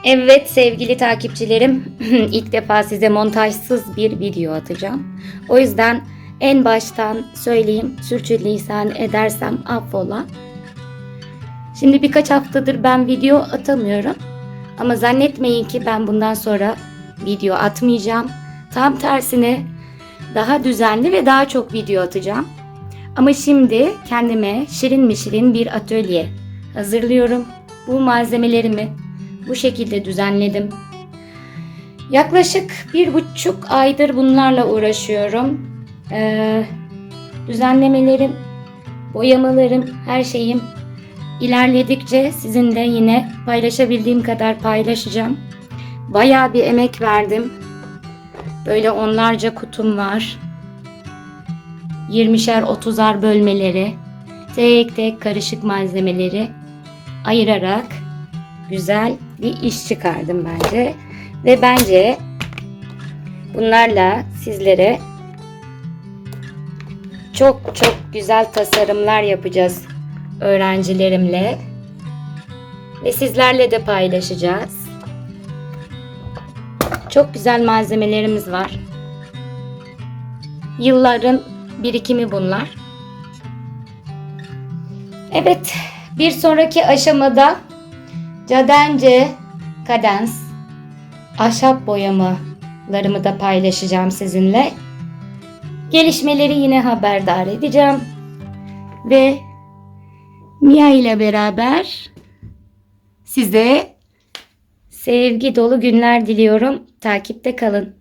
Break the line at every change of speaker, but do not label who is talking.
Evet sevgili takipçilerim, ilk defa size montajsız bir video atacağım. O yüzden en baştan söyleyeyim, sürçülisan edersem affola. Şimdi birkaç haftadır ben video atamıyorum. Ama zannetmeyin ki ben bundan sonra video atmayacağım. Tam tersine daha düzenli ve daha çok video atacağım. Ama şimdi kendime şirin mi şirin bir atölye hazırlıyorum. Bu malzemelerimi bu şekilde düzenledim. Yaklaşık 1,5 aydır bunlarla uğraşıyorum. Düzenlemelerim, boyamalarım, her şeyim ilerledikçe sizinle yine paylaşabildiğim kadar paylaşacağım. Bayağı bir emek verdim. Böyle onlarca kutum var. 20'şer 30'ar bölmeleri, tek tek karışık malzemeleri ayırarak güzel bir iş çıkardım bence. Ve bence bunlarla sizlere çok güzel tasarımlar yapacağız öğrencilerimle. Ve sizlerle de paylaşacağız. Çok güzel malzemelerimiz var. Yılların birikimi bunlar. Evet, bir sonraki aşamada Cadence Kadens ahşap boyamalarımı da paylaşacağım sizinle. Gelişmeleri yine haberdar edeceğim. Ve Mia ile beraber size sevgi dolu günler diliyorum. Takipte kalın.